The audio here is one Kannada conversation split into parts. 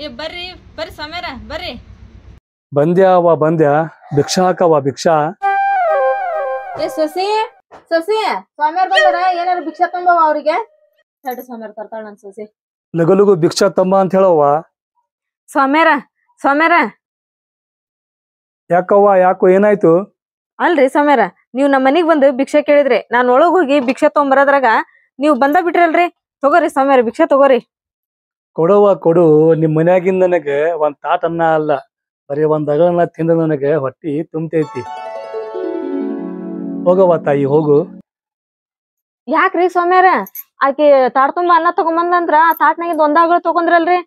ಏ ಬರ್ರಿ ಬರ್ರಿ ಸ್ವಾಮ್ಯಾರ ಬರ್ರಿ. ಬಂದ್ಯಾವ ಬಂದ್ಯಾ ಭಿಕ್ಷಾ ಹಾಕವ ಭಿಕ್ಷಾ. ಏ ಸೊಸಿ ಸೊಸಿ ಸ್ವಾಮ್ಯಾರ ಬಂದಾರ, ಏನಾರ ಭಿಕ್ಷಾ ತುಂಬವ ಅವ್ರಿಗೆ. ತಡ್ರಿ ಸ್ವಾಮ್ಯಾರ ತರ್ತಾಳ ನನ್ ಸೊಸಿ. ಲಗು ಲಗು ಭಿಕ್ಷಾ ತಮ್ಮ ಅಂತ ಹೇಳವ್ವ. ಸ್ವಾಮ್ಯಾರ ಸ್ವಾಮ್ಯಾರ ಯಾಕವ್ವ ಯಾಕೋ ಏನಾಯ್ತು? ಅಲ್ರಿ ಸ್ವಾಮ್ಯಾರ, ನೀವ್ ನಮ್ಮ ಮನಿಗ್ ಬಂದು ಭಿಕ್ಷಾ ಕೇಳಿದ್ರಿ, ನಾನ್ ಒಳಗ್ ಹೋಗಿ ಭಿಕ್ಷಾ ತೊಗೊಂಬರದ್ರಾಗ ನೀವ್ ಬಂದ ಬಿಟ್ರಲ್ರಿ. ತಗೋರಿ ಸ್ವಾಮ್ಯಾರ ಭಿಕ್ಷಾ ತಗೋರಿ. ಕೊಡವ್ವ ಕೊಡು. ನಿಮ್ ಮನ್ಯಾಗಿಂದ ನನಗೆ ಒಂದ್ ತಾಟ್ ಅನ್ನ ಅಲ್ಲ, ಬರೀ ಒಂದ್ ಅಗಲನ್ನ ತಿಂದ ನನಗೆ ಹೊಟ್ಟಿ ತುಂಬತೈತಿ. ಹೋಗವ್ವ ತಾಯಿ ಹೋಗು. ಯಾಕ್ರಿ ಸ್ವಾಮ್ಯಾರ, ಆಕಿ ತಾಟ್ ತುಂಬಾ ಅನ್ನ ತಗೊಂಬಂದಂದ್ರ ಆ ತಾಟ್ನಾಗಿಂದ ಒಂದಾಗಳು ತಗೊಂಡ್ರಲ್ರಿ.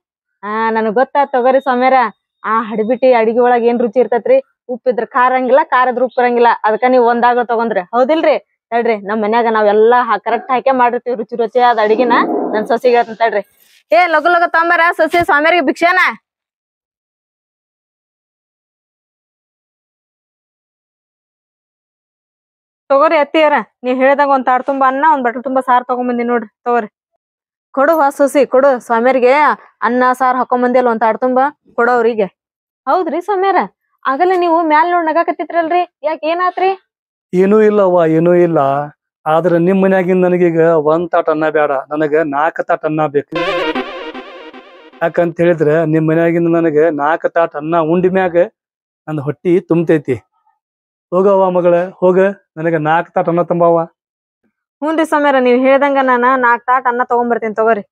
ನನಗ್ ಗೊತ್ತಾತ್ ತಗೋರಿ ಸ್ವಾಮ್ಯಾರ. ಆ ಹಡ್ಬಿಟ್ಟಿ ಅಡಿಗೆ ಒಳಗ್ ಏನ್ ರುಚಿ ಇರ್ತೈತ್ರಿ? ಉಪ್ಪಿದ್ರ ಖಾರ ಹಂಗಿಲ್ಲ, ಖಾರ ಇದ್ರ ಉಪ್ಪು ಇರಂಗಿಲ್ಲ. ಅದಕ್ಕ ನೀವ್ ಒಂದಾಗಳು ತಗೊಂಡ್ರಿ ಹೌದಿಲ್ರಿ? ತಡ್ರಿ ನಮ್ ಮನ್ಯಾಗ ನಾವೆಲ್ಲಾ ಕರೆಕ್ಟ್ ಹಾಕೇ ಮಾಡಿರ್ತೀವಿ ರುಚಿ ರುಚಿಯಾದ ಅಡಿಗೆನ. ನನ್ ಸೊಸಿಗೆ ಹೇಳ್ತೀನಿ ತಡ್ರಿ. ಏ ಲಗು ಲಗು ತಗೊಂಬಾರ ಸೊಸಿ ಸ್ವಾಮ್ಯಾರಿಗೆ ಭಿಕ್ಷಾನ. ತಗೋರಿ ಅತ್ತಿಯರ, ನೀವ್ ಹೇಳ್ದಾಗ ಒಂದ್ ತಾಟ್ ತುಂಬಾ ಅನ್ನ ಒಂದ್ ಬಟ್ಲು ತುಂಬಾ ಸಾರ್ ತಗೊಂಬಂದಿ ನೋಡ್ರಿ. ತಗೋರಿ ಕೊಡುವ ಸೊಸಿ ಕೊಡು. ಸ್ವಾಮ್ಯಾರಿಗೆ ಅನ್ನ ಸಾರ್ ಹಾಕೊಂಬಂದಿ ಅಲ್ಲ ಒಂದ್ ತಾಟ್ ತುಂಬಾ ಕೊಡು ಅವ್ರಿಗೆ. ಹೌದ್ರಿ ಸ್ವಾಮ್ಯಾರ, ಆಗಲ್ಲ ನೀವು ಮ್ಯಾಲ್ ನೋಡ್ ನಗಾಕತ್ತಿದ್ರಲ್ರಿ, ಯಾಕೆ ಏನಾತ್ರಿ? ಏನೂ ಇಲ್ಲವ್ವ ಏನೂ ಇಲ್ಲ. ಆದ್ರ ನಿಮ್ ಮನ್ಯಾಗಿಂದ ನನಗೀಗ ಒಂದ್ ತಾಟ್ ಅನ್ನ ಬೇಡ, ನನಗ 4 ತಾಟ್ ಅನ್ನ ಬೇಕು. ಯಾಕಂತ ಹೇಳಿದ್ರೆ ನಿಮ್ ಮನ್ಯಾಗಿಂದ ನನಗೆ 4 ತಾಟ್ ಅನ್ನ ಉಂಡಿ ಮ್ಯಾಗ ನಂದ್ ಹೊಟ್ಟಿ ತುಂಬತೈತಿ. ಹೋಗವ್ವ ಮಗಳ ಹೋಗ, ನನಗ 4 ತಾಟ್ ಅನ್ನ ತುಂಬವ್ವ. ಹ್ಞೂನ್ರಿ ಸ್ವಾಮ್ಯಾರ, ನೀವ್ ಹೇಳ್ದಂಗ ನಾನ 4 ತಾಟ್ ಅನ್ನ ತಗೊಂಬರ್ತೀನಿ ತಗೋರಿ.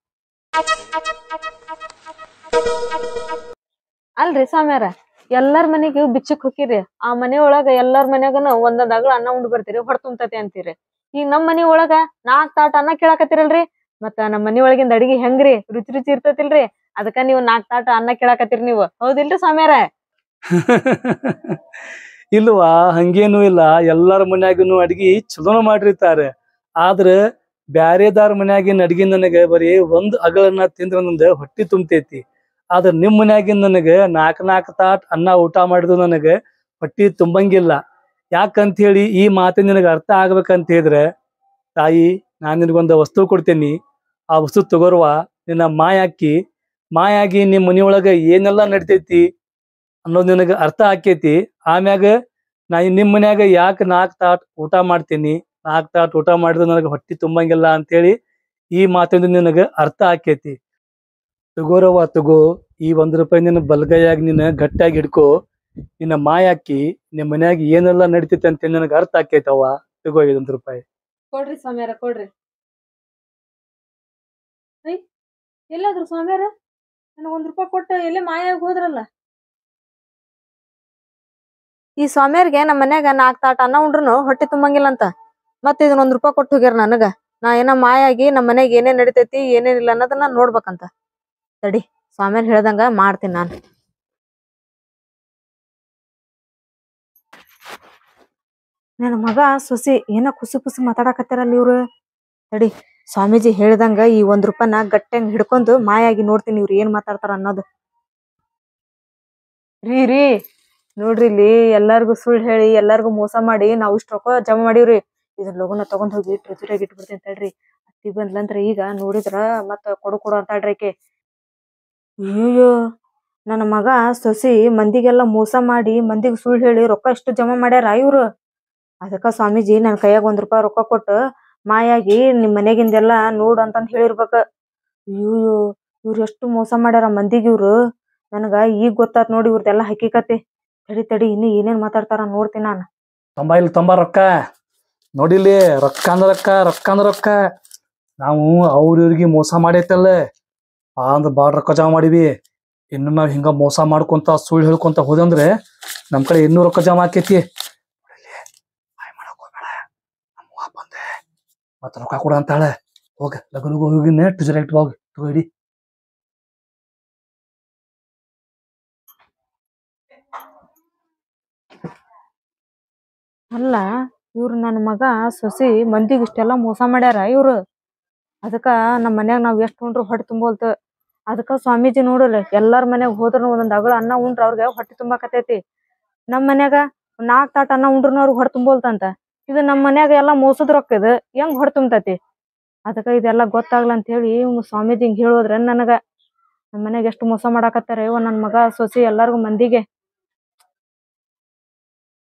ಅಲ್ರಿ ಸ್ವಾಮ್ಯಾರ, ಎಲ್ಲಾರ್ ಮನೆಗೂ ಬಿಚ್ಚಕ್ ಹೋಗಿರಿ, ಆ ಮನೆ ಒಳಗ ಎಲ್ಲಾರ್ ಮನ್ಯಾಗನು ಒಂದೊಂದ್ ಅಗಳ ಅನ್ನ ಉಂಡ್ ಬರ್ತೀರಿ, ಹೊಡ್ ತುಂಬತತಿ ಅಂತೀರಿ. ಈಗ ನಮ್ ಮನಿ ಒಳಗ 4 ತಾಟ್ ಅನ್ನ ಕೇಳಾಕತ್ತಿರಲ್ರಿ. ಮತ್ತ ನಮ್ ಮನಿ ಒಳಗಿಂದ ಅಡಿಗೆ ಹೆಂಗ್ರಿ ರುಚಿ ರುಚಿ ಇರ್ತತಿಲ್ರಿ? ಅದಕ್ಕ ನೀವು 4 ತಾಟ್ ಅನ್ನ ಕೇಳಾಕತ್ತೀರಿ ನೀವು, ಹೌದಿಲ್ರಿ ಸ್ವಾಮ್ಯಾರ? ಇಲ್ವಾ, ಹಂಗೇನು ಇಲ್ಲ. ಎಲ್ಲಾರ ಮನ್ಯಾಗನು ಅಡ್ಗಿ ಚಲೋನ ಮಾಡಿರ್ತಾರೆ. ಆದ್ರ ಬ್ಯಾರೆದಾರ ಮನ್ಯಾಗಿನ ಅಡ್ಗಿ ನನಗೆ ಬರೀ ಒಂದ್ ಅಗಳನ್ನ ತಿಂದ್ರ ನಂದ ಹೊಟ್ಟಿ ತುಂಬತೈತಿ. ಆದ್ರ ನಿಮ್ ಮನ್ಯಾಗಿನ ನನಗೆ 4 ತಾಟ್ ಅನ್ನ ಊಟ ಮಾಡಿದ್ರು ನನಗೆ ಹೊಟ್ಟಿ ತುಂಬಂಗಿಲ್ಲ. ಯಾಕಂತ ಹೇಳಿ ಈ ಮಾತು ನಿನಗೆ ಅರ್ಥ ಆಗ್ಬೇಕಂತ ಹೇಳಿದ್ರೆ, ತಾಯಿ ನಾನ್ ನಿನಗೊಂದು ವಸ್ತು ಕೊಡ್ತೇನಿ. ಆ ವಸ್ತು ತಗೋರ್ವ, ನಿನ್ನ ಮಾಯಾಗಿ ನಿಮ್ ಮನಿಯೊಳಗ ಏನೆಲ್ಲಾ ನಡಿತೈತಿ ಅನ್ನೋದು ನಿನಗೆ ಅರ್ಥ ಆಕೇತಿ. ಆಮ್ಯಾಗ ನಾ ನಿಮ್ ಮನ್ಯಾಗ ಯಾಕೆ 4 ತಾಟ್ ಊಟ ಮಾಡ್ತೀನಿ, 4 ತಾಟ್ ಊಟ ಮಾಡಿದ್ರೆ ನನಗೆ ಹೊಟ್ಟಿ ತುಂಬಂಗಿಲ್ಲ ಅಂತೇಳಿ ಈ ಮಾತಿಂದ ನಿನಗೆ ಅರ್ಥ ಆಕೇತಿ. ತಗೋರವ್ವ ತಗೋ, ಈ ₹1 ನಿನ್ನ ಬಲಗೈಯಾಗಿ ನೀನು ಗಟ್ಟಿಯಾಗಿ ಹಿಡ್ಕೋ. ನಿನ್ನ ನಿಮ್ ಮನ್ಯಾಗ ಏನೆಲ್ಲಾ ನಡಿತೈತಿ ಅಂತ ನನಗೆ ಅರ್ಥ ಆಕೈತವ್ವ. ತಗೋ ₹1. ಕೊಡ್ರಿ ಸ್ವಾಮ್ಯಾರ ಕೊಡ್ರಿ. ಎಲ್ಲಾದ್ರು ಸ್ವಾಮ್ಯಾರ, ನನಗ್ ₹1 ಕೊಟ್ಟು ಎಲ್ಲೇ ಮಾಯಾಗಿ ಹೋದ್ರಲ್ಲ. ಈ ಸ್ವಾಮ್ಯಾರ್ಗೆ ನಮ್ಮ ಮನ್ಯಾಗ 4 ತಾಟ್ ಅನ್ನ ಉಂಡ್ರುನು ಹೊಟ್ಟಿ ತುಂಬಂಗಿಲ್ಲ ಅಂತ ಮತ್ತೆ ಇದನ್ನ ₹1 ಕೊಟ್ಟು ಹೋಗ್ಯಾರ ನನಗ. ನಾ ಏನ ಮಾಯಾಗಿ ನಮ್ಮ ಮನ್ಯಾಗ ಏನೇನ್ ನಡಿತೈತಿ ಏನೇನಿಲ್ಲ ಅನ್ನೋದನ್ನ ನೋಡ್ಬೇಕಂತ. ತಡಿ ಸ್ವಾಮ್ಯಾರ್ ಹೇಳ್ದಂಗ ಮಾಡ್ತೀನಿ ನಾನು. ನನ್ನ ಮಗ ಸೊಸಿ ಏನ ಕುಸಿ ಕುಸಿ ಮಾತಾಡಕತ್ತಾರಲ್ಲ ಇವ್ರು. ತಡಿ ಸ್ವಾಮೀಜಿ ಹೇಳ್ದಂಗ ಈ ₹1ನ ಗಟ್ಟಂಗ್ ಹಿಡ್ಕೊಂಡು ಮಾಯಾಗಿ ನೋಡ್ತೀನಿ ಇವ್ರು ಏನ್ ಮಾತಾಡ್ತಾರ ಅನ್ನೋದು. ರೀ ನೋಡ್ರಿ, ಇಲ್ಲಿ ಎಲ್ಲಾರ್ಗು ಸುಳ್ಳು ಹೇಳಿ ಎಲ್ಲಾರ್ಗು ಮೋಸ ಮಾಡಿ ನಾವ್ ಇಷ್ಟ ರೊಕ್ಕ ಜಮಾ ಮಾಡೀವ್ರಿ. ಇದ್ರ ಲಗುನ ತಗೊಂಡ್ ಹೋಗಿ ಟ್ರೆಜರಿಯಾಗ ಇಟ್ಬಿಡ್ತೇನೆ ತಡ್ರಿ. ಅತ್ತಿ ಬಂದ್ಲಂದ್ರ ಈಗ ನೋಡಿದ್ರ ಮತ್ತ ಕೊಡು ಅಂತಾಳ್ರಿ ಆಕೆ. ಅಯ್ಯೋ, ನನ್ನ ಮಗ ಸೊಸಿ ಮಂದಿಗೆಲ್ಲ ಮೋಸ ಮಾಡಿ ಮಂದಿಗೆ ಸುಳ್ಳು ಹೇಳಿ ರೊಕ್ಕ ಎಷ್ಟು ಜಮಾ ಮಾಡ್ಯಾರ ಇವ್ರು. ಅದಕ್ಕ ಸ್ವಾಮೀಜಿ ನನ್ ಕೈಯಾಗ ₹1 ರೊಕ್ಕ ಕೊಟ್ಟು ಮಾಯಾಗಿ ನಿಮ್ ಮನೆಗಿಂದೆಲ್ಲಾ ನೋಡು ಅಂತಂದ್ ಹೇಳಿರ್ಬೇಕ. ಅಯ್ಯೋ, ಇವ್ರು ಎಷ್ಟು ಮೋಸ ಮಾಡ್ಯಾರ ಮಂದಿಗೆ ಇವ್ರು. ನನಗ ಈಗ ಗೊತ್ತಾತ್ ನೋಡಿ ಇವ್ರದೆಲ್ಲಾ ಹಕ್ಕಿಕತೆ. ತಡಿ ಇನ್ನು ಏನೇನ್ ಮಾತಾಡ್ತಾರ ನೋಡ್ತೀನಿ ನಾನು. ತೊಂಬ ರೊಕ್ಕ ನೋಡಿಲಿ. ರೊಕ್ಕ ಅಂದ್ರ ರೊಕ್ಕ. ನಾವು ಇವ್ರಿಗೆ ಮೋಸ ಮಾಡೈತಲ್ಲ ಅಂದ್ರ ಬಾಳ್ ರೊಕ್ಕ ಜಮಾ ಮಾಡಿವಿ. ಇನ್ನು ನಾವ್ ಹಿಂಗ ಮೋಸ ಮಾಡ್ಕೊಂತ ಸುಳ್ಳು ಹೇಳ್ಕೊಂತ ಹೋದಂದ್ರೆ ನಮ್ ಕಡೆ ಇನ್ನೂ ರೊಕ್ಕ ಜಮಾ ಆಕೇತಿ. ಮತ್ತ ರೊಕ್ಕ ಕೊಡ ಅಂತಾಳೆ. ಹೋಗ ಲಗು ಹೋಗಿನ ಟ್ರೆಜರಿ ಇಟ್ಟು ಹೋಗಿ ತಗೋಡಿ. ಅಲ್ಲ, ಇವ್ರು ನನ್ನ ಮಗ ಸೊಸಿ ಮಂದಿಗೆ ಇಷ್ಟೆಲ್ಲಾ ಮೋಸ ಮಾಡ್ಯಾರ ಇವ್ರು. ಅದಕ್ಕ ನಮ್ ಮನ್ಯಾಗ ನಾವ್ ಎಷ್ಟ್ ಉಂಡ್ರು ಹೊಟ್ಟೆ ತುಂಬೋಲ್ತ. ಅದಕ್ಕ ಸ್ವಾಮೀಜಿ ನೋಡಲ್ಲ, ಎಲ್ಲಾರ ಮನ್ಯಾಗ ಹೋದ್ರ ಒಂದೊಂದ್ ಅಗಳ ಅನ್ನ ಉಂಡ್ರ ಅವ್ರಿಗೆ ಹೊಟ್ಟೆ ತುಂಬಾಕತೈತಿ. ನಮ್ ಮನ್ಯಾಗ 4 ತಾಟ್ ಅನ್ನ ಉಂಡ್ರುನು ಅವ್ರಿಗೆ ಹೊಟ್ಟೆ ತುಂಬೋಲ್ತಂತ. ಇದು ನಮ್ ಮನ್ಯಾಗ ಎಲ್ಲಾ ಮೋಸದ ರೊಕ್ಕ, ಇದು ಹೆಂಗ್ ಹೊಟ್ಟೆ ತುಂಬತೈತಿ? ಅದಕ್ಕ ಇದೆಲ್ಲಾ ಗೊತ್ತಾಗ್ಲ ಅಂತ ಹೇಳಿ ಸ್ವಾಮೀಜಿ ಹಿಂಗ್ ಹೇಳೋದ್ರ ನನಗ. ನಮ್ಮ ಮನೆಗೆ ಎಷ್ಟು ಮೋಸ ಮಾಡಾಕತ್ತಾರ ನನ್ ಮಗ ಸೊಸಿ ಎಲ್ಲಾರ್ಗು ಮಂದಿಗೆ